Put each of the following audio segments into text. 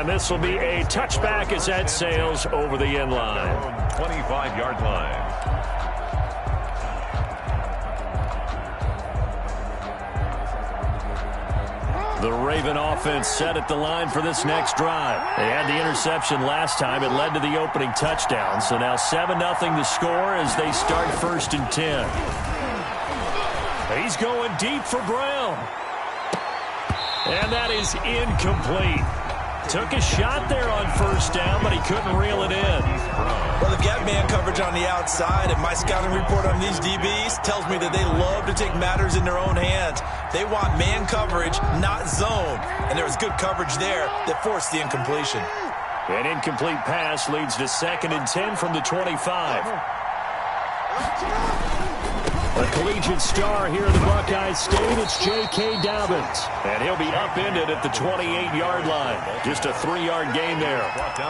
And this will be a touchback as that sails over the end line. 25-yard line. The Raven offense set at the line for this next drive. They had the interception last time. It led to the opening touchdown. So now 7-0 the score as they start 1st and 10. He's going deep for Brown. And that is incomplete. Took a shot there on 1st down, but he couldn't reel it in. Well, they've got man coverage on the outside, and my scouting report on these DBs tells me that they love to take matters in their own hands. They want man coverage, not zone. And there was good coverage there that forced the incompletion. An incomplete pass leads to 2nd and 10 from the 25. A collegiate star here in the Buckeye State, it's J.K. Dobbins. And he'll be upended at the 28-yard line. Just a 3-yard gain there.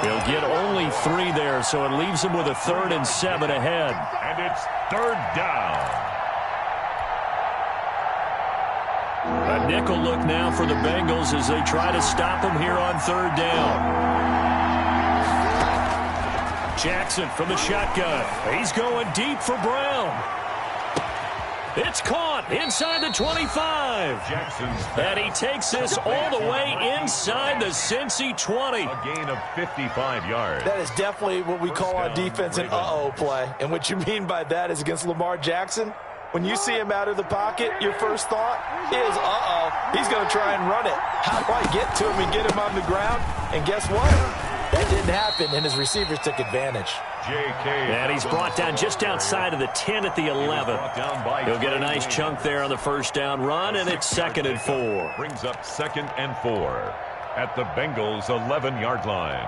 He'll get only 3 there, so it leaves him with a 3rd and 7 ahead. And it's 3rd down. A nickel look now for the Bengals as they try to stop him here on 3rd down. Jackson from the shotgun. He's going deep for Brown. It's caught inside the 25. And he takes this all the way inside the Cincy 20. A gain of 55 yards. That is definitely what we call on defense an uh-oh play. And what you mean by that is against Lamar Jackson, when you see him out of the pocket, your first thought is, uh-oh, he's going to try and run it. How do I get to him and get him on the ground? And guess what? That didn't happen, and his receivers took advantage. And he's brought down just outside of the 10 at the 11. He'll get a nice chunk there on the 1st down run, and it's 2nd and 4. Brings up 2nd and 4 at the Bengals' 11-yard line.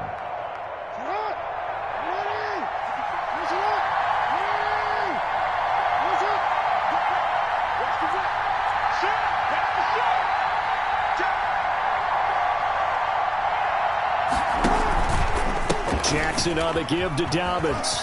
Jackson on the give to Dobbins.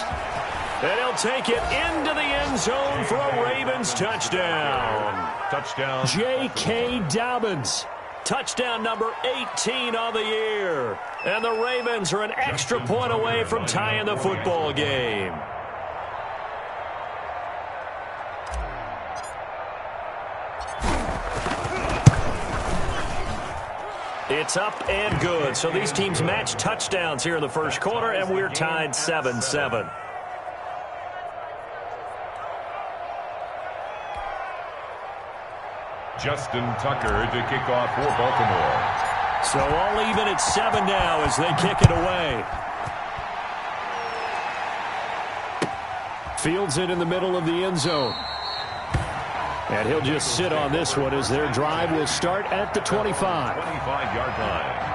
And he'll take it into the end zone for a Ravens touchdown. Touchdown. J.K. Dobbins. Touchdown number 18 on the year. And the Ravens are an extra point away from tying the football game. It's up and good. So these teams match touchdowns here in the 1st quarter, and we're tied 7-7. Justin Tucker to kick off for Baltimore. So all even at 7 now as they kick it away. Fields it in the middle of the end zone. And he'll just sit on this one as their drive will start at the 25. 25-yard line.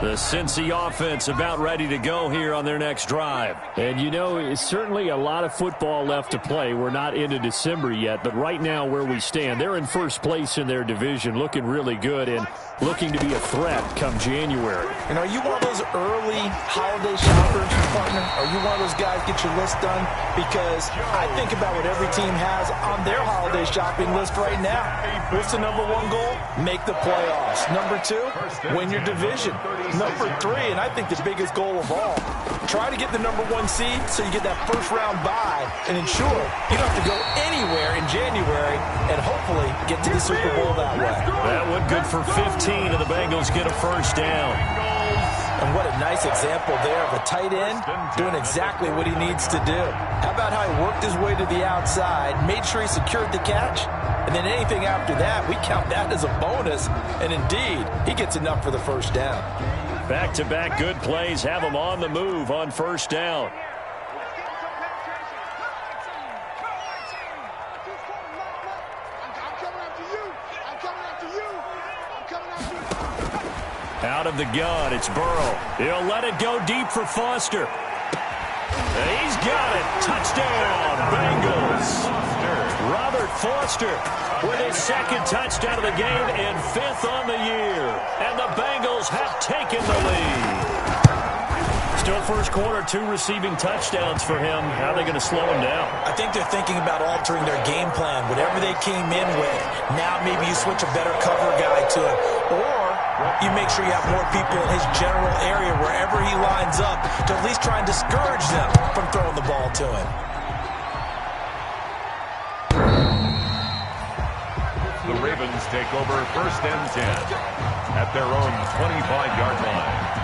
The Cincy offense about ready to go here on their next drive. And, you know, it's certainly a lot of football left to play. We're not into December yet, but right now where we stand, they're in 1st place in their division, looking really good and looking to be a threat come January. And are you one of those early holiday shoppers, partner? Are you one of those guys get your list done? Because I think about what every team has on their holiday shopping list right now. What's the number 1 goal? Make the playoffs. Number 2, win your division. Number 3, and I think the biggest goal of all, try to get the number 1 seed so you get that 1st round bye and ensure you don't have to go anywhere in January and hopefully get to the Super Bowl that way. That one good for 15, and the Bengals get a 1st down. And what a nice example there of a tight end doing exactly what he needs to do. How about how he worked his way to the outside, made sure he secured the catch, and then anything after that, we count that as a bonus. And indeed, he gets enough for the 1st down. Back-to-back good plays have them on the move on 1st down. Out of the gun, it's Burrow. He'll let it go deep for Foster. He's got it. Touchdown, Bengals. Robert Foster with his 2nd touchdown of the game and 5th on the year. And the Bengals have taken the lead. Still first quarter, 2 receiving touchdowns for him. How are they going to slow him down? I think they're thinking about altering their game plan. Whatever they came in with, now maybe you switch a better cover guy to it. Or you make sure you have more people in his general area wherever he lines up to at least try and discourage them from throwing the ball to him. The Ravens take over 1st and 10 at their own 25-yard line.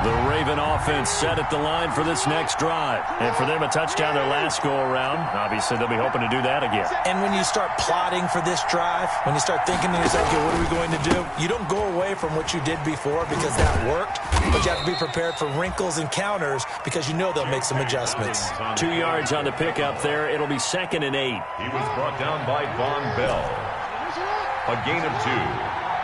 The Raven offense set at the line for this next drive. And for them, a touchdown their last go-around. Obviously, they'll be hoping to do that again. And when you start plotting for this drive, when you start thinking to yourself, okay, what are we going to do? You don't go away from what you did before because that worked, but you have to be prepared for wrinkles and counters because you know they'll make some adjustments. 2 yards on the pickup there. It'll be 2nd and 8. He was brought down by Von Bell. A gain of 2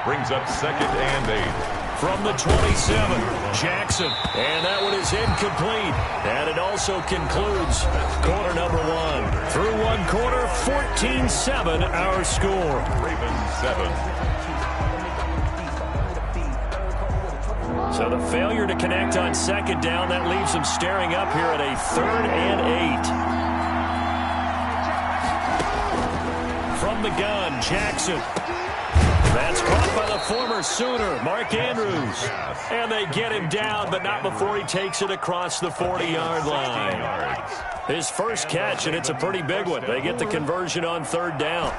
brings up 2nd and 8. From the 27, Jackson. And that one is incomplete. And it also concludes quarter number 1. Through one quarter, 14-7 our score. Ravens 7. So the failure to connect on 2nd down, that leaves them staring up here at a 3rd and 8. From the gun, Jackson. That's caught by the former Sooner, Mark Andrews. And they get him down, but not before he takes it across the 40-yard line. His first catch, and it's a pretty big one. They get the conversion on 3rd down.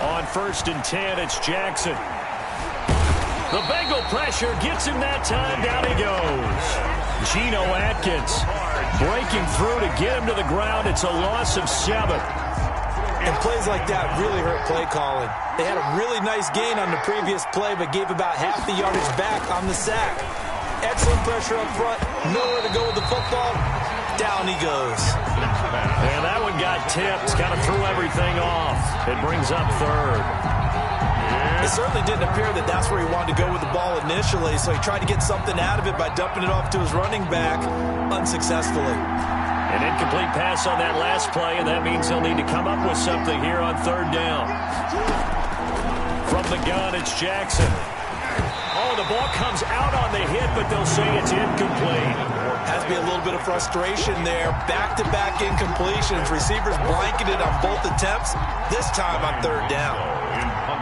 On 1st and 10, it's Jackson. The Bengal pressure gets him that time. Down he goes. Geno Atkins breaking through to get him to the ground. It's a loss of 7. And plays like that really hurt play calling. They had a really nice gain on the previous play, but gave about half the yardage back on the sack. Excellent pressure up front. Nowhere to go with the football. Down he goes. And that one got tipped. Kind of threw everything off. It brings up 3rd. It certainly didn't appear that that's where he wanted to go with the ball initially, so he tried to get something out of it by dumping it off to his running back unsuccessfully. An incomplete pass on that last play, and that means he'll need to come up with something here on 3rd down. From the gun, it's Jackson. Oh, the ball comes out on the hit, but they'll say it's incomplete. Has to be a little bit of frustration there. Back-to-back incompletions. Receivers blanketed on both attempts, this time on 3rd down.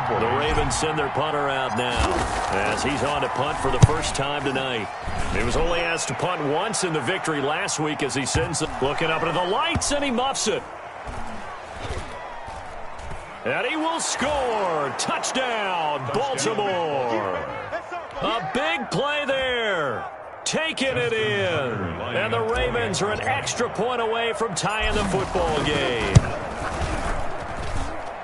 The Ravens send their punter out now as he's on to punt for the first time tonight. He was only asked to punt once in the victory last week as he sends it. Looking up into the lights, and he muffs it. And he will score. Touchdown, Baltimore. A big play there. Taking it in. And the Ravens are an extra point away from tying the football game.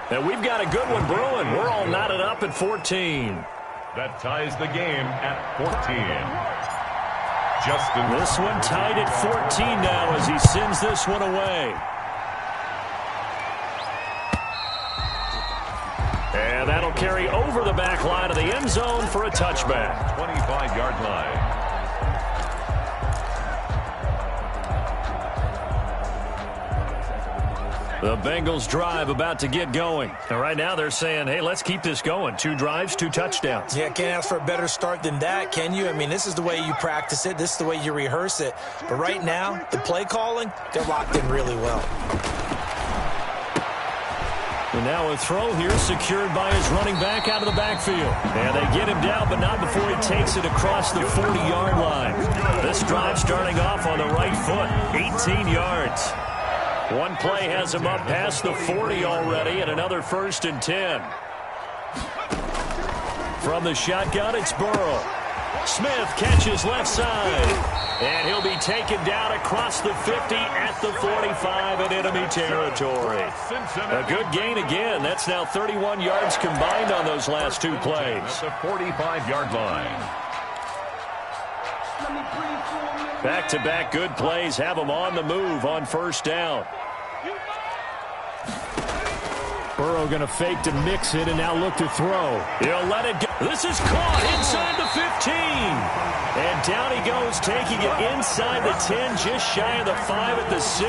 And we've got a good one brewing. We're all knotted up at 14. That ties the game at 14. Justin. This one tied at 14 now as he sends this one away. And that'll carry over the back line of the end zone for a touchback. 25-yard line. The Bengals drive about to get going. And right now they're saying, hey, let's keep this going. 2 drives, 2 touchdowns. Yeah, can't ask for a better start than that, can you? I mean, this is the way you practice it. This is the way you rehearse it. But right now, the play calling, they're locked in really well. And now a throw here secured by his running back out of the backfield. And they get him down, but not before he takes it across the 40-yard line. This drive starting off on the right foot, 18 yards. One play has him up past the 40 already, and another 1st and 10. From the shotgun, it's Burrow. Smith catches left side, and he'll be taken down across the 50 at the 45 in enemy territory. A good gain again. That's now 31 yards combined on those last 2 plays. The 45-yard line. Back-to-back good plays have them on the move on 1st down. Burrow going to fake to mix it and now look to throw. He'll let it go. This is caught inside the 15. And down he goes, taking it inside the 10, just shy of the 5 at the 6.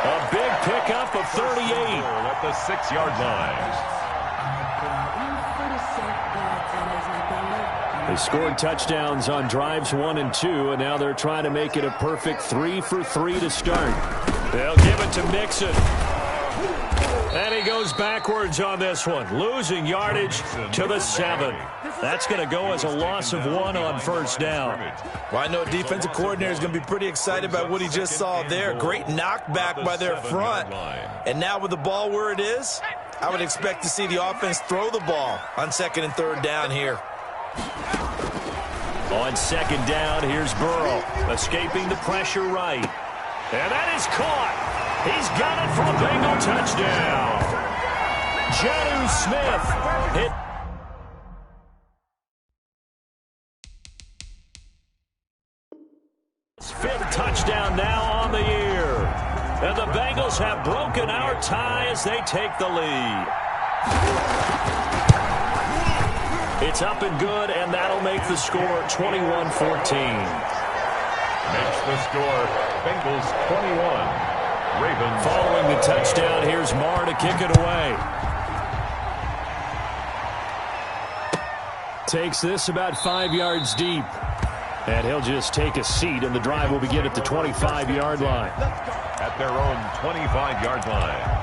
A big pickup of 38. At the 6-yard line. They scored touchdowns on drives 1 and 2, and now they're trying to make it a perfect 3 for 3 to start. They'll give it to Mixon. And he goes backwards on this one, losing yardage to the 7. That's going to go as a loss of 1 on first down. Well, I know defensive coordinator is going to be pretty excited about what he just saw there. Great knockback by their front. And now with the ball where it is, I would expect to see the offense throw the ball on 2nd and 3rd down here. On 2nd down, here's Burrow, escaping the pressure right. And that is caught. He's got it for a Bengal touchdown. Jonnu Smith hit. His 5th touchdown now on the year. And the Bengals have broken our tie as they take the lead. It's up and good, and that'll make the score 21-14. Makes the score Bengals 21. Ravens. Following the touchdown, here's Marr to kick it away. Takes this about 5 yards deep. And he'll just take a seat, and the drive will begin at the 25-yard line. At their own 25-yard line.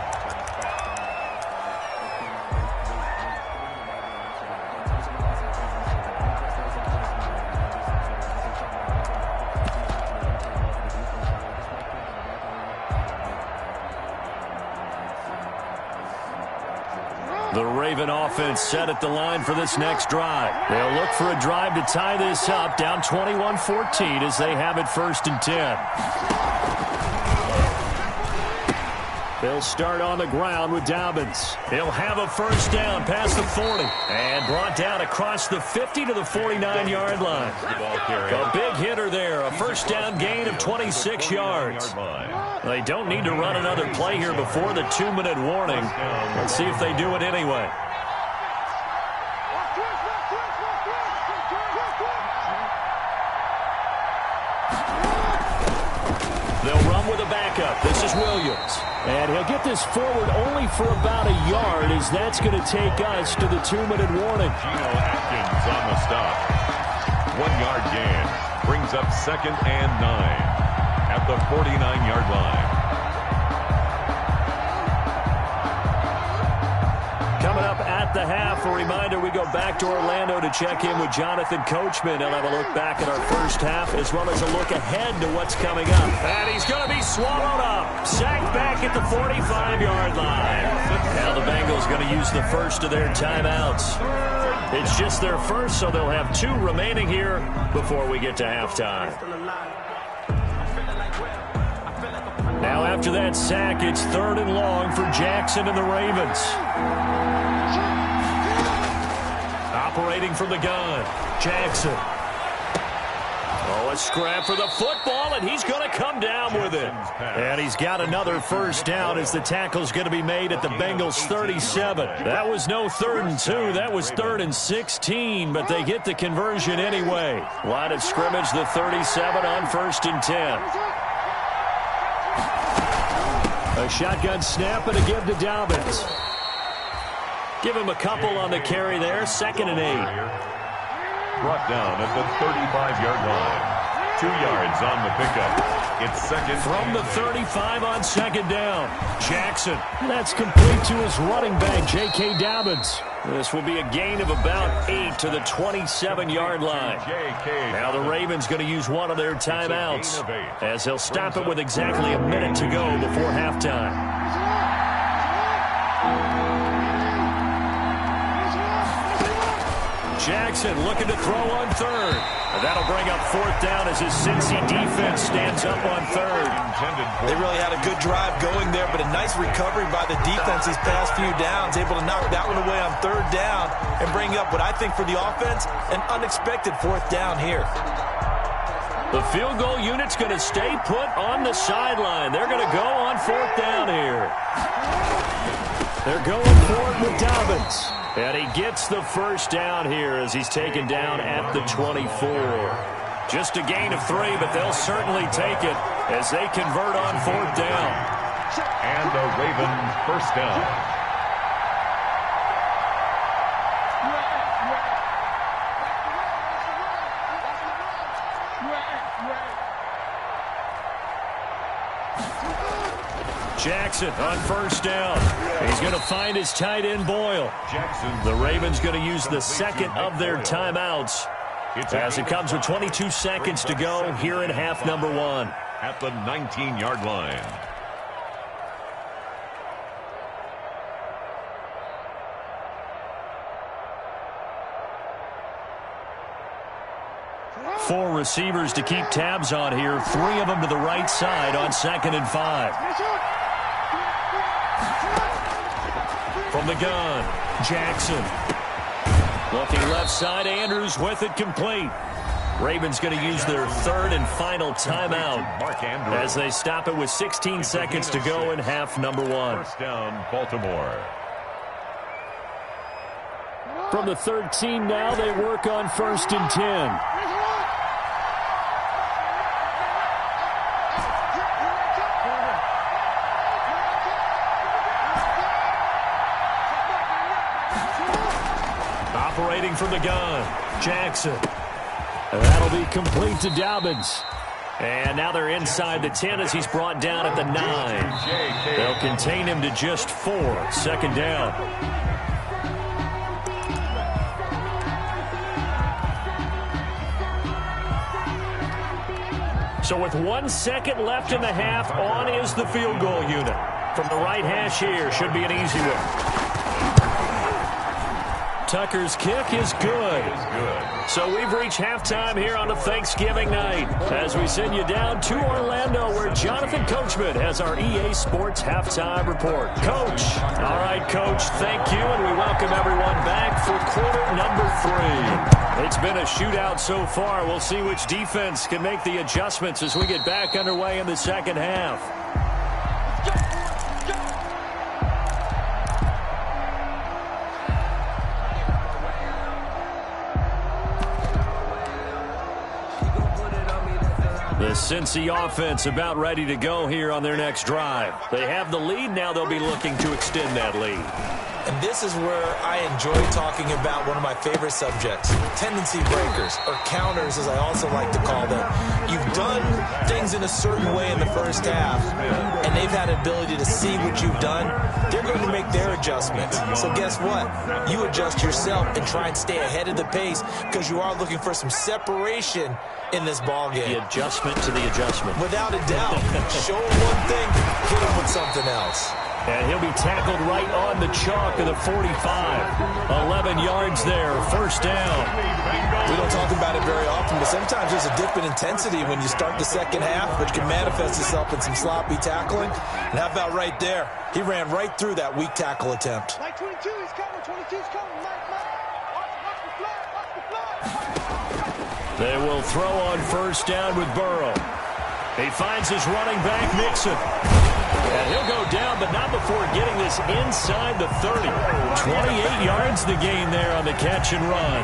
The Raven offense set at the line for this next drive. They'll look for a drive to tie this up, down 21-14 as they have it 1st and 10. They'll start on the ground with Dobbins. He'll have a first down past the 40. And brought down across the 50 to the 49-yard line. A big hitter there. A first down gain of 26 yards. They don't need to run another play here before the 2-minute warning. Let's see if they do it anyway. They'll run with a backup. This is Williams. And he'll get this forward only for about a yard, as that's going to take us to the 2-minute warning. Geno Atkins on the stop. 1-yard gain. Brings up 2nd and 9 at the 49-yard line. Coming up at the half, a reminder, we go back to Orlando to check in with Jonathan Coachman. He'll have a look back at our first half as well as a look ahead to what's coming up. And he's going to be swallowed up. Sacked back at the 45-yard line. Now the Bengals going to use the first of their timeouts. It's just their first, so they'll have 2 remaining here before we get to halftime. Now after that sack, it's 3rd and long for Jackson and the Ravens. Operating from the gun, Jackson. Oh, a scrap for the football, and he's going to come down with it. And he's got another first down as the tackle's going to be made at the Bengals 37. That was no 3rd and 2. That was 3rd and 16, but they get the conversion anyway. Line of scrimmage, the 37 on 1st and 10. A shotgun snap and a give to Dobbins. Give him a couple on the carry there. 2nd and 8. Brought down at the 35-yard line. 2 yards on the pickup. It's 2nd. From the 35 on 2nd down. Jackson. That's complete to his running back, J.K. Dobbins. This will be a gain of about 8 to the 27-yard line. Now the Ravens going to use one of their timeouts as they'll stop it with exactly a minute to go before halftime. Jackson looking to throw on 3rd. And that'll bring up 4th down as his Cincy defense stands up on 3rd. They really had a good drive going there, but a nice recovery by the defense these past few downs, able to knock that one away on 3rd down and bring up what I think for the offense, an unexpected 4th down here. The field goal unit's going to stay put on the sideline. They're going to go on 4th down here. They're going for it with Dobbins. And he gets the first down here as he's taken down at the 24. Just a gain of 3, but they'll certainly take it as they convert on 4th down. And the Ravens first down. Jackson on first down. He's going to find his tight end Boyle. The Ravens going to use the second of their timeouts as it comes with 22 seconds to go here in half number one. At the 19-yard line. Four receivers to keep tabs on here. Three of them to the right side on 2nd and 5. From the gun, Jackson. Looking left side, Andrews with it complete. Ravens going to use their third and final timeout as they stop it with 16 seconds to go in half number one. First down, Baltimore. From the 13 now, they work on 1st and 10. Operating from the gun, Jackson. That'll be complete to Dobbins. And now they're inside the 10 as he's brought down at the 9. They'll contain him to just 4. 2nd down. So with 1 second left in the half, on is the field goal unit. From the right hash here, should be an easy one. Tucker's kick is good. So we've reached halftime here on a Thanksgiving night as we send you down to Orlando where Jonathan Coachman has our EA Sports Halftime Report. Coach. All right, Coach, thank you, and we welcome everyone back for quarter number 3. It's been a shootout so far. We'll see which defense can make the adjustments as we get back underway in the second half. The Cincy offense about ready to go here on their next drive. They have the lead. Now they'll be looking to extend that lead. And this is where I enjoy talking about one of my favorite subjects, tendency breakers, or counters as I also like to call them. You've done things in a certain way in the first half, and they've had an ability to see what you've done. They're going to make their adjustments. So guess what? You adjust yourself and try and stay ahead of the pace because you are looking for some separation in this ball game. The adjustment to the adjustment. Without a doubt. Show him one thing, hit him with something else. And he'll be tackled right on the chalk of the 45. 11 yards there, first down. We don't talk about it very often, but sometimes there's a dip in intensity when you start the second half, which can manifest itself in some sloppy tackling. And how about right there? He ran right through that weak tackle attempt. Like 22, he's coming. 22's coming. Watch the flag. They will throw on first down with Burrow. He finds his running back, Mixon. And he'll go down, but not before getting this inside the 30. 28 yards the gain there on the catch and run.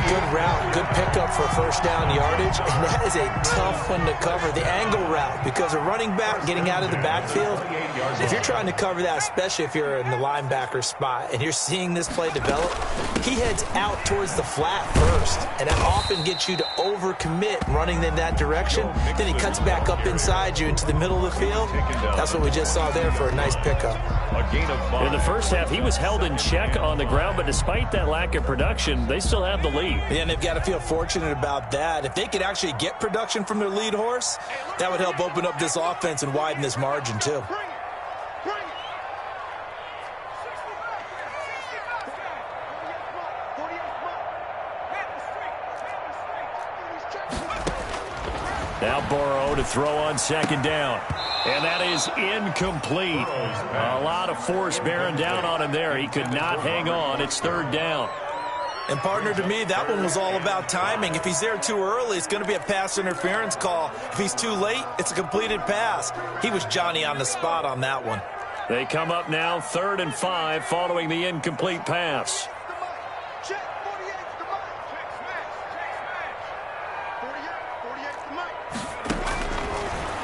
Good route, good pickup for first down yardage, and that is a tough one to cover, the angle route, because a running back getting out of the backfield, if you're trying to cover that, especially if you're in the linebacker spot and you're seeing this play develop, he heads out towards the flat first, and that often gets you to overcommit running in that direction. Then he cuts back up inside you into the middle of the field. That's what we just saw there for a nice pickup. In the first half, he was held in check on the ground, but despite that lack of production, they still have the lead. And they've got to feel fortunate about that. If they could actually get production from their lead horse, that would help open up this offense and widen this margin too. Now Burrow to throw on second down. And that is incomplete. A lot of force bearing down on him there. He could not hang on. It's third down. And, partner, to me, that one was all about timing. If he's there too early, it's going to be a pass interference call. If he's too late, it's a completed pass. He was Johnny on the spot on that one. They come up now 3rd and 5 following the incomplete pass.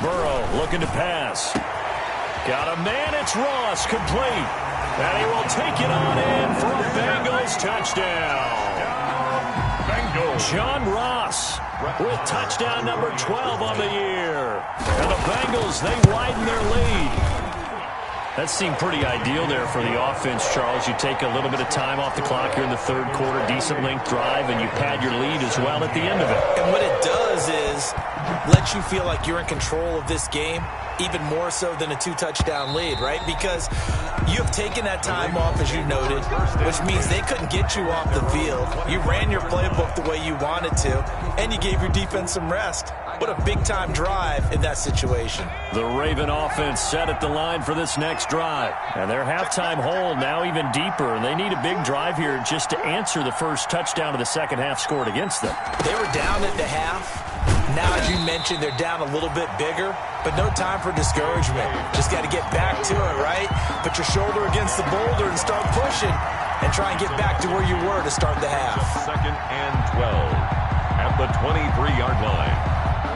Burrow looking to pass. Got a man, it's Ross, complete. And he will take it on in for a Bengals touchdown. John Ross with touchdown number 12 on the year. And the Bengals, they widen their lead. That seemed pretty ideal there for the offense, Charles. You take a little bit of time off the clock here in the third quarter, decent length drive, and you pad your lead as well at the end of it. And what it does is let you feel like you're in control of this game, even more so than a 2-touchdown lead, right? Because you have taken that time off, as you noted, which means they couldn't get you off the field. You ran your playbook the way you wanted to, and you gave your defense some rest. What a big-time drive in that situation. The Raven offense set at the line for this next drive. And their halftime hole now even deeper, and they need a big drive here just to answer the first touchdown of the second half scored against them. They were down at the half. Now, as you mentioned, they're down a little bit bigger, but no time for discouragement. Just got to get back to it, right? Put your shoulder against the boulder and start pushing and try and get back to where you were to start the half. Second and 12 at the 23-yard line.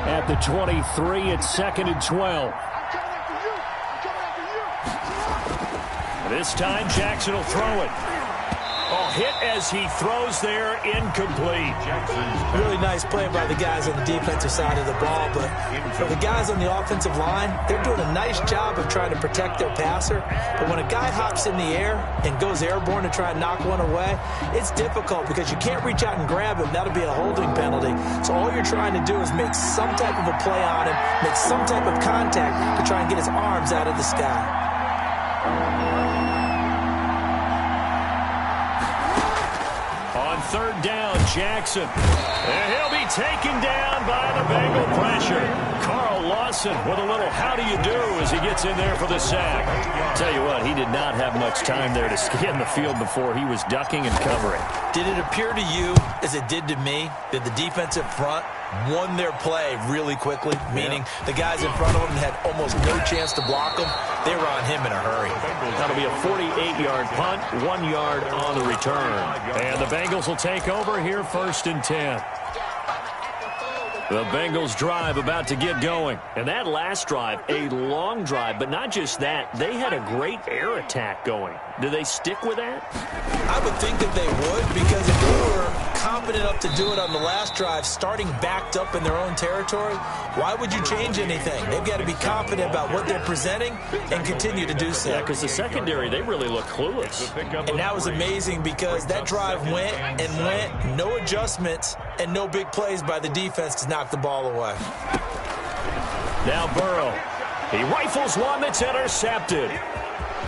At the 23, it's second and 12. This time, Jackson will throw it. Oh, hit as he throws there, incomplete. Really nice play by the guys on the defensive side of the ball, but for the guys on the offensive line, they're doing a nice job of trying to protect their passer. But when a guy hops in the air and goes airborne to try and knock one away, it's difficult because you can't reach out and grab him. That'll be a holding penalty. So all you're trying to do is make some type of a play on him, make some type of contact to try and get his arms out of the sky. Third down, Jackson. And he'll be taken down by the Bengal pressure. Carl Lawson with a little how do you do as he gets in there for the sack. Tell you what, he did not have much time there to scan the field before he was ducking and covering. Did it appear to you, as it did to me, that the defensive front won their play really quickly, meaning the guys in front of him had almost no chance to block him? They were on him in a hurry. That'll be a 48-yard punt, 1 yard on the return. And the Bengals will take over here, first and 10. The Bengals drive about to get going. And that last drive, a long drive, but not just that. They had a great air attack going. Do they stick with that? I would think that they would, because if they were confident enough to do it on the last drive, starting backed up in their own territory, why would you change anything? They've got to be confident about what they're presenting and continue to do so. Yeah, because the secondary, they really look clueless. And that was amazing because that drive went and went, no adjustments and no big plays by the defense to knock the ball away. Now Burrow. He rifles one that's intercepted.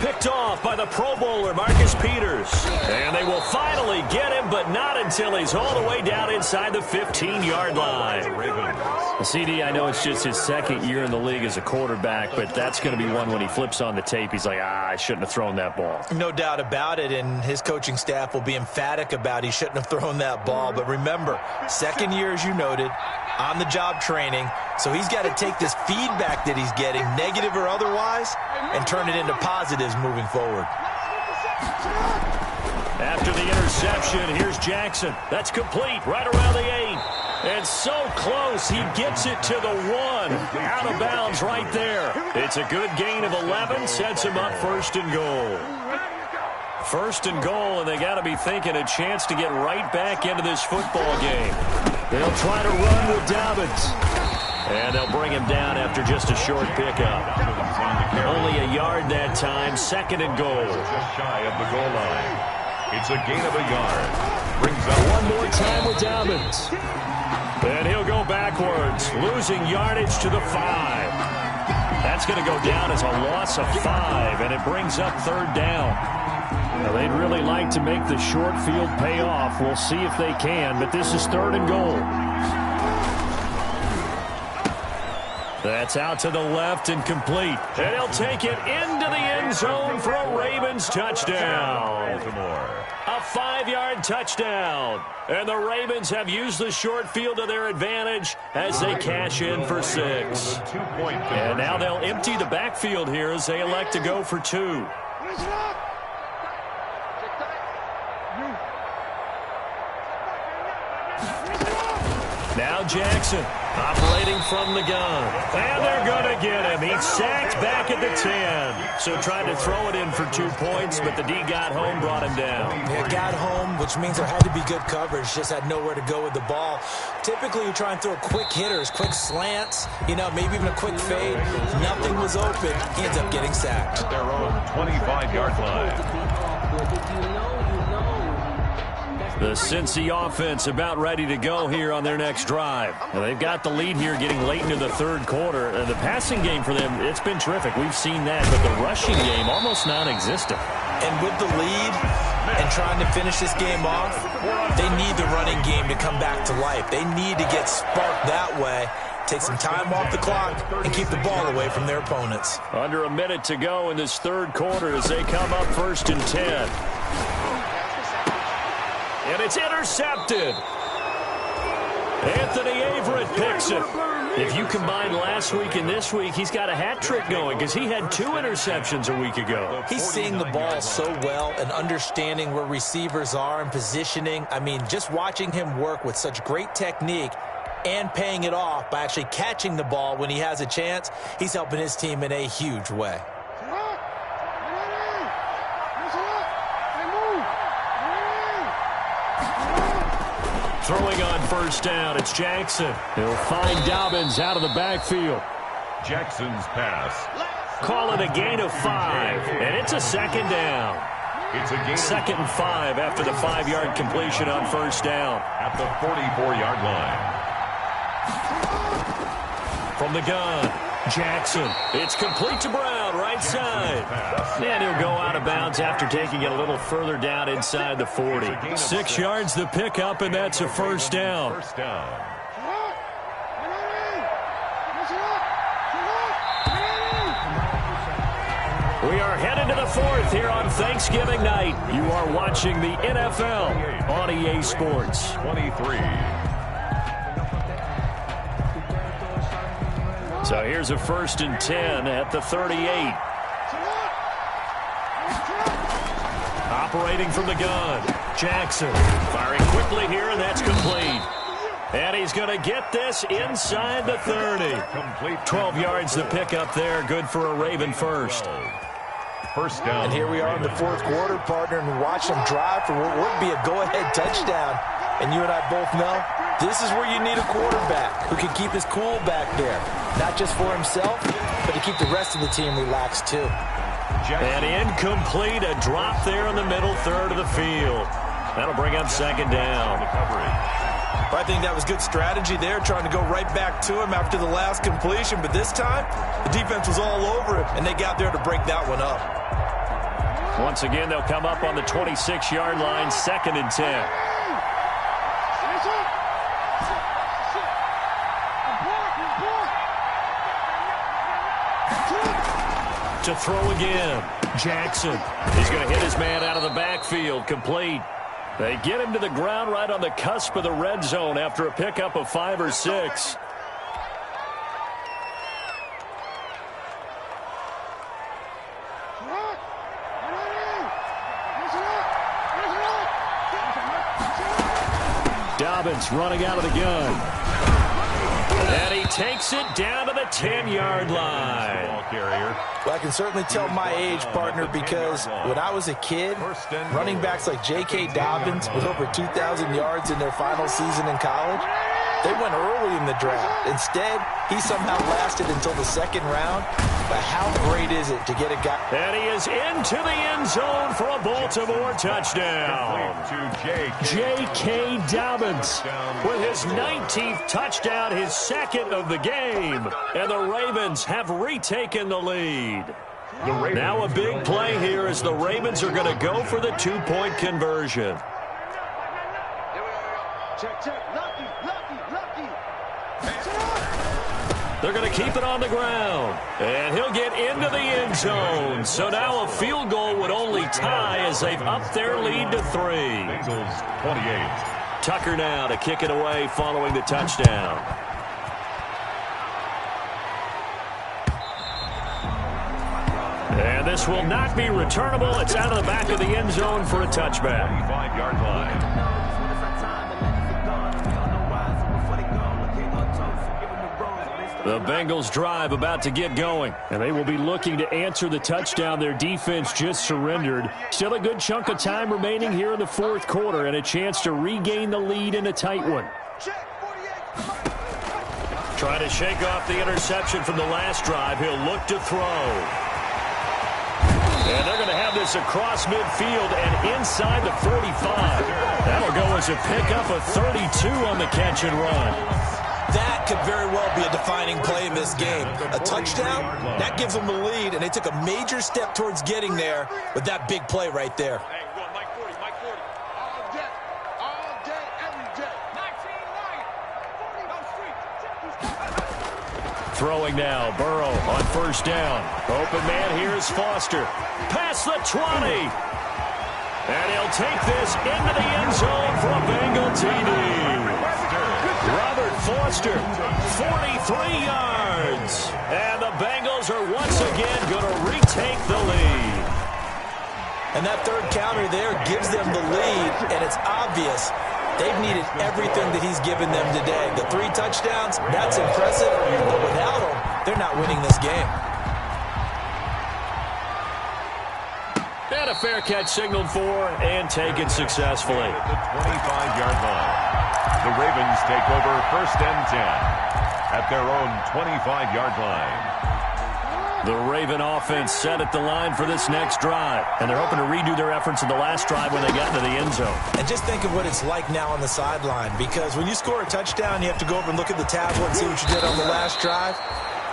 Picked off by the Pro Bowler, Marcus Peters. And they will finally get him, but not until he's all the way down inside the 15-yard line. CD, I know it's just his second year in the league as a quarterback, but that's going to be one when he flips on the tape. He's like, I shouldn't have thrown that ball. No doubt about it, and his coaching staff will be emphatic about he shouldn't have thrown that ball. But remember, second year, as you noted, on-the-job training, so he's got to take this feedback that he's getting, negative or otherwise, and turn it into positives moving forward. After the interception, here's Jackson. That's complete, right around the 8. And so close, he gets it to the 1. Out of bounds right there. It's a good gain of 11, sets him up first and goal. First and goal, and they got to be thinking a chance to get right back into this football game. They'll try to run with Dobbins. And they'll bring him down after just a short pickup. Only a yard that time, second and goal. Just shy of the goal line. It's a gain of a yard. Brings up one more time with Dobbins. And he'll go backwards, losing yardage to the 5. That's going to go down as a loss of 5, and it brings up third down. Now, they'd really like to make the short field pay off. We'll see if they can, but this is third and goal. That's out to the left and complete. And he'll take it into the end zone for a Ravens touchdown. A 5-yard touchdown. And the Ravens have used the short field to their advantage as they cash in for 6. And now they'll empty the backfield here as they elect to go for 2. Now Jackson. Operating from the gun. And they're going to get him. He's sacked back at the 10. So tried to throw it in for 2 points, but the D got home, brought him down. Yeah, got home, which means there had to be good coverage. Just had nowhere to go with the ball. Typically, you try and throw quick hitters, quick slants, maybe even a quick fade. Nothing was open. He ends up getting sacked. At their own 25-yard line. The Cincy offense about ready to go here on their next drive. And they've got the lead here getting late into the third quarter. The passing game for them, it's been terrific. We've seen that, but the rushing game almost non-existent. And with the lead and trying to finish this game off, they need the running game to come back to life. They need to get sparked that way, take some time off the clock, and keep the ball away from their opponents. Under a minute to go in this third quarter as they come up 1st and 10. And it's intercepted. Anthony Averett picks it. If you combine last week and this week, he's got a hat trick going because he had 2 interceptions a week ago. He's seeing the ball so well and understanding where receivers are and positioning. I mean, just watching him work with such great technique and paying it off by actually catching the ball when he has a chance, he's helping his team in a huge way. Throwing on 1st down, it's Jackson. He'll find Dobbins out of the backfield. Jackson's pass. Call it a gain of 5, and it's a 2nd down. It's a gain. 2nd and 5 after the 5-yard completion on 1st down. At the 44-yard line. From the gun, Jackson. It's complete to Brown, right side. And he'll go out of bounds after taking it a little further down inside the 40. 6 yards the pickup, and that's a 1st down. First down. We are headed to the 4th here on Thanksgiving night. You are watching the NFL on EA Sports. 23. So here's a 1st and 10 at the 38. Operating from the gun, Jackson. Firing quickly here, and that's complete. And he's going to get this inside the 30. 12 yards the pickup there. Good for a Raven first. First down. And here we are in the 4th quarter, partner, and watch them drive for what would be a go-ahead touchdown. And you and I both know this is where you need a quarterback who can keep his cool back there. Not just for himself, but to keep the rest of the team relaxed too. And incomplete, a drop there in the middle third of the field. That'll bring up 2nd down. I think that was good strategy there, trying to go right back to him after the last completion. But this time, the defense was all over him, and they got there to break that one up. Once again, they'll come up on the 26-yard line, 2nd and 10. To throw again, Jackson. He's going to hit his man out of the backfield, complete. They get him to the ground right on the cusp of the red zone after a pickup of 5 or 6. Dobbins running out of the gun. And he takes it down to the 10-yard line. Well, I can certainly tell my age, partner, because when I was a kid, running backs like J.K. Dobbins with over 2,000 yards in their final season in college, they went early in the draft. Instead, he somehow lasted until the 2nd round. But how great is it to get a guy? And he is into the end zone for a Baltimore touchdown. J.K. Dobbins with his 19th touchdown, his 2nd of the game. And the Ravens have retaken the lead. Now a big play here as the Ravens are going to go for the 2-point conversion. Check, check. Lucky. They're going to keep it on the ground. And he'll get into the end zone. So now a field goal would only tie as they've upped their lead to 3. Bengals 28. Tucker now to kick it away following the touchdown. And this will not be returnable. It's out of the back of the end zone for a touchback. 25-yard line. The Bengals drive about to get going, and they will be looking to answer the touchdown their defense just surrendered. Still a good chunk of time remaining here in the fourth quarter and a chance to regain the lead in a tight one. Trying to shake off the interception from the last drive. He'll look to throw. And they're going to have this across midfield and inside the 45. That'll go as a pickup of 32 on the catch and run. That could very well be a defining play in this game. A touchdown, that gives them the lead, and they took a major step towards getting there with that big play right there. Throwing now, Burrow on first down. Open man here is Foster. Past the 20. And he'll take this into the end zone for a Bengal TD. Robert Foster, 43 yards. And the Bengals are once again going to retake the lead. And that third counter there gives them the lead, and it's obvious they've needed everything that he's given them today. The 3 touchdowns, that's impressive, but without them, they're not winning this game. And a fair catch signaled for and taken successfully. At the 25-yard line. The Ravens take over 1st and 10 at their own 25-yard line. The Raven offense set at the line for this next drive. And they're hoping to redo their efforts in the last drive when they got into the end zone. And just think of what it's like now on the sideline, because when you score a touchdown, you have to go over and look at the tablet and see what you did on the last drive.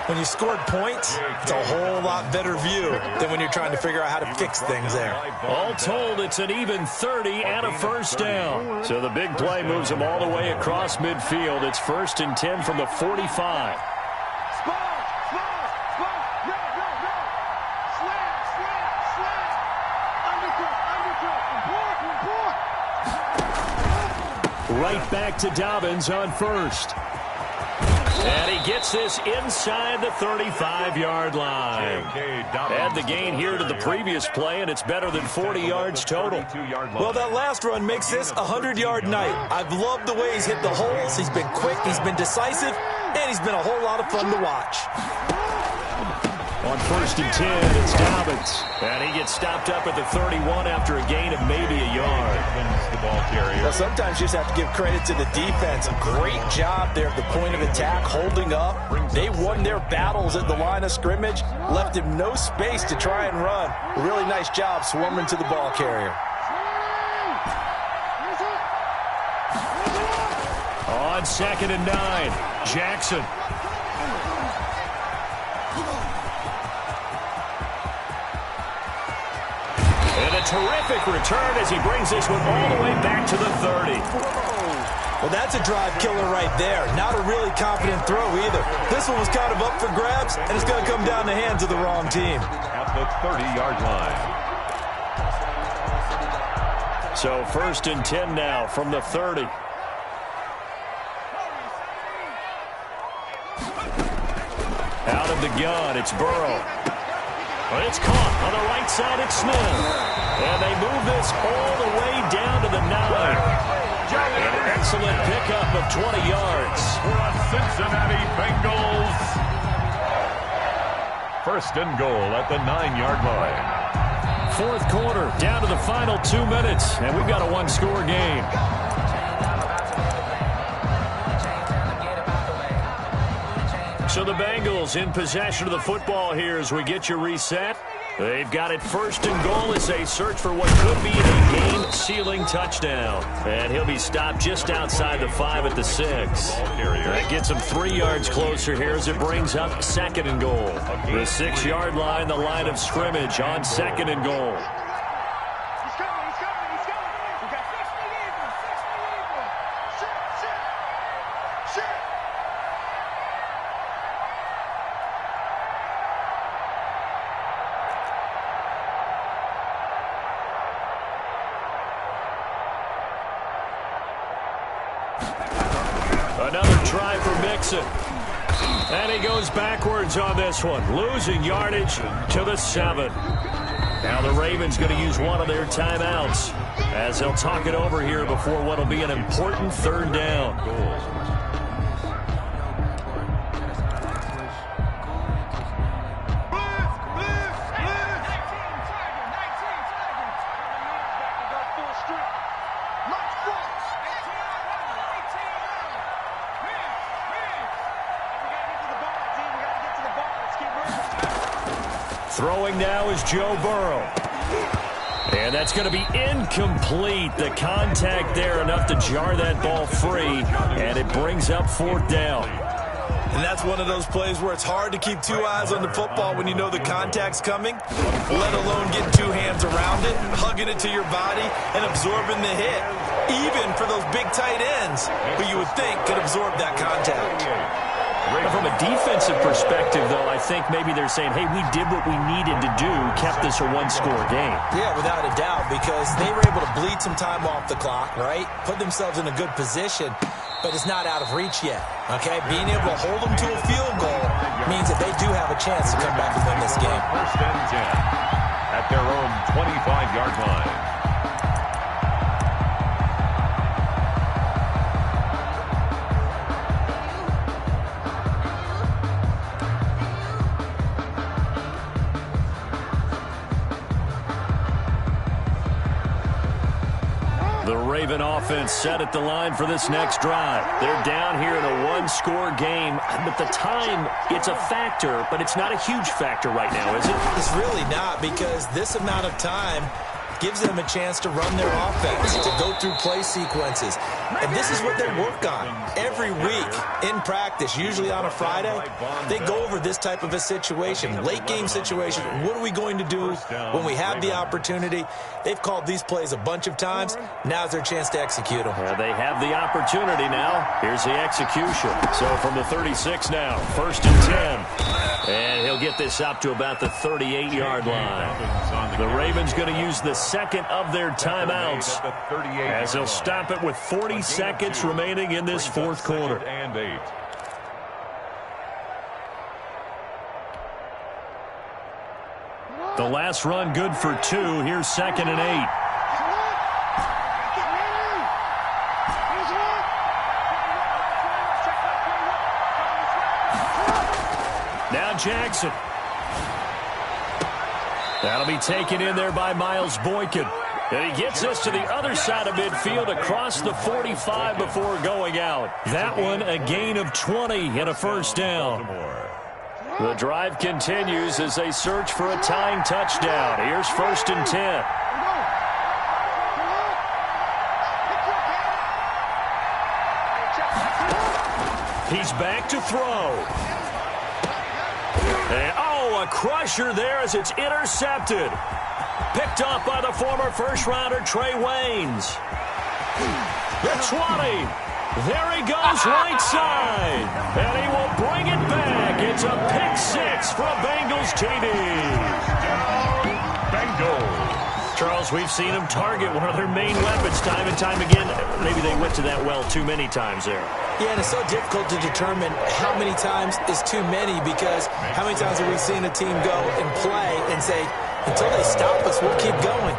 When you scored points, it's a whole lot better view than when you're trying to figure out how to fix things there. All told, it's an even 30 and a first down. So the big play moves them all the way across midfield. It's 1st and 10 from the 45. Right back to Dobbins on first. And he gets this inside the 35-yard line. Add the gain here to the previous play, and it's better than 40 yards total. Well, that last run makes this a 100-yard night. I've loved the way he's hit the holes. He's been quick, he's been decisive, and he's been a whole lot of fun to watch. On 1st and 10, it's Dobbins. And he gets stopped up at the 31 after a gain of maybe a yard. The ball carrier. Well, sometimes you just have to give credit to the defense. Great job there at the point of attack, holding up. They won their battles at the line of scrimmage, left him no space to try and run. A really nice job swarming to the ball carrier. On 2nd and 9, Jackson. And a terrific return as he brings this one all the way back to the 30. Well, that's a drive killer right there. Not a really confident throw either. This one was kind of up for grabs, and it's going to come down the hands of the wrong team. At the 30-yard line. So 1st and 10 now from the 30. Out of the gun, it's Burrow. It's caught on the right side. It's Smith. And they move this all the way down to the 9. An excellent pickup of 20 yards. For a Cincinnati Bengals. 1st and goal at the 9-yard line. 4th quarter, down to the final 2 minutes. And we've got a 1-score game. So the Bengals in possession of the football here as we get you reset. They've got it 1st and goal as they search for what could be a game-sealing touchdown. And he'll be stopped just outside the 5 at the 6. That gets him 3 yards closer here as it brings up 2nd and goal. The 6-yard line, the line of scrimmage on 2nd and goal. Another try for Mixon. And he goes backwards on this one, losing yardage to the 7. Now the Ravens going to use one of their timeouts as they'll talk it over here before what will be an important 3rd down. Throwing now is Joe Burrow. And that's going to be incomplete. The contact there enough to jar that ball free, and it brings up 4th down. And that's one of those plays where it's hard to keep 2 eyes on the football when you know the contact's coming, let alone getting 2 hands around it, hugging it to your body, and absorbing the hit, even for those big tight ends who you would think could absorb that contact. From a defensive perspective, though, I think maybe they're saying, hey, we did what we needed to do, kept this a one-score game. Yeah, without a doubt, because they were able to bleed some time off the clock, right? Put themselves in a good position, but it's not out of reach yet, okay? Being able to hold them to a field goal means that they do have a chance to come back and win this game. 1st and 10 at their own 25-yard line. The Raven offense set at the line for this next drive. They're down here in a one-score game, but the time, it's a factor, but it's not a huge factor right now, is it? It's really not, because this amount of time gives them a chance to run their offense, to go through play sequences. And this is what they work on every week in practice, usually on a Friday. They go over this type of a situation, late game situation. What are we going to do when we have the opportunity? They've called these plays a bunch of times. Now's their chance to execute them. Yeah, they have the opportunity now. Here's the execution. So from the 36 now, 1st and 10. And he'll get this up to about the 38-yard line. The Ravens going to use the second of their timeouts as they'll stop it with 40 seconds remaining in this 4th quarter. The last run good for 2. Here's 2nd and 8. Now Jackson. That'll be taken in there by Miles Boykin. And he gets us to the other side of midfield across the 45 before going out. That one a gain of 20 and a 1st down. The drive continues as they search for a tying touchdown. Here's 1st and 10. He's back to throw. And, a crusher there as it's intercepted. Picked off by the former first-rounder Trey Waynes. The 20. There he goes right side. And he will bring it back. It's a pick 6 for a Bengals TD. Bengals. Charles, we've seen them target one of their main weapons time and time again. Maybe they went to that well too many times there. Yeah, and it's so difficult to determine how many times is too many, because how many times have we seen a team go and play and say, until they stop us, we'll keep going.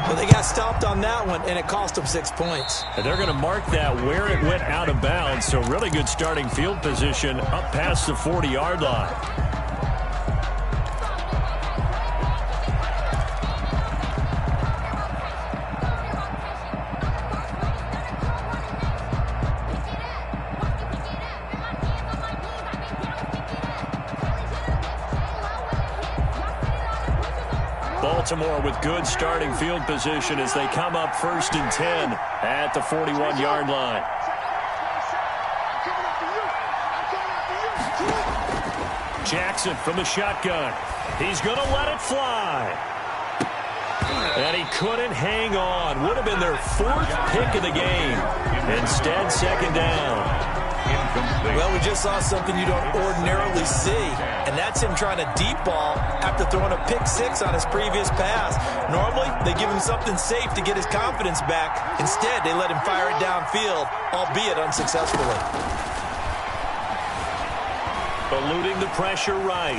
But they got stopped on that one, and it cost them 6 points. And they're going to mark that where it went out of bounds, so really good starting field position up past the 40-yard line. Baltimore with good starting field position as they come up 1st and 10 at the 41-yard line. Jackson from the shotgun. He's going to let it fly. And he couldn't hang on. Would have been their 4th pick of the game. Instead, 2nd down. Well, we just saw something you don't ordinarily see, and that's him trying to deep ball after throwing a pick 6 on his previous pass. Normally, they give him something safe to get his confidence back. Instead, they let him fire it downfield, albeit unsuccessfully. Eluding the pressure right.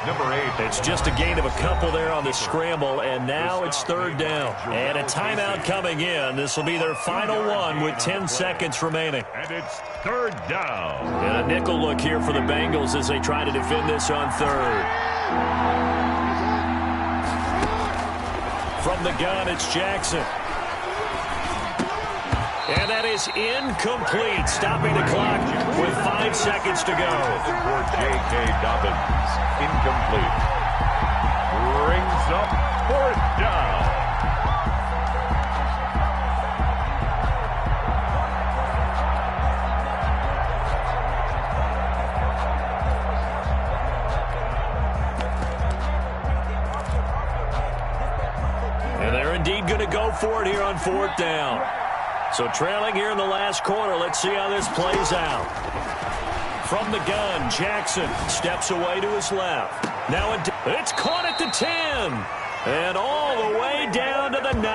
Number 8. It's just a gain of a couple there on the scramble, and now it's 3rd down. And a timeout coming in. This will be their final one with 10 seconds remaining. And it's 3rd down. And a nickel look here for the Bengals as they try to defend this on 3rd. From the gun, it's Jackson. And that is incomplete, stopping the clock with 5 seconds to go. For J.K. Dobbins, incomplete. Brings up 4th down. And they're indeed going to go for it here on 4th down. So trailing here in the last quarter, let's see how this plays out. From the gun, Jackson steps away to his left. Now it's caught at the 10. And all the way down to the 9. Oh,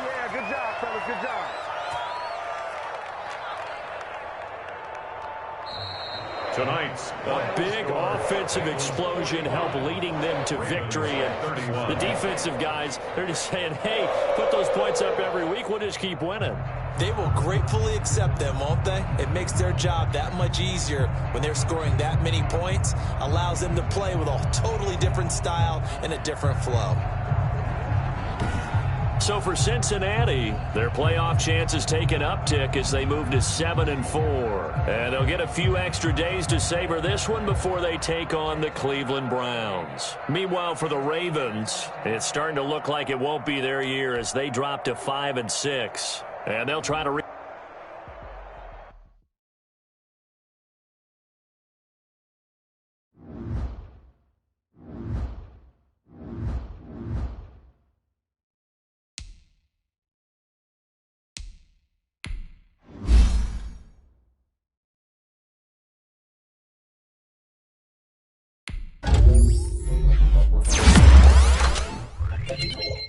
yeah, good job, fellas, good job. Tonight's a big offensive explosion helped leading them to victory. And the defensive guys, they're just saying, hey, put those points up every week. We'll just keep winning. They will gratefully accept them, won't they? It makes their job that much easier when they're scoring that many points. Allows them to play with a totally different style and a different flow. So for Cincinnati, their playoff chances take an uptick as they move to 7-4. And they'll get a few extra days to savor this one before they take on the Cleveland Browns. Meanwhile, for the Ravens, it's starting to look like it won't be their year as they drop to 5-6. And they'll try to You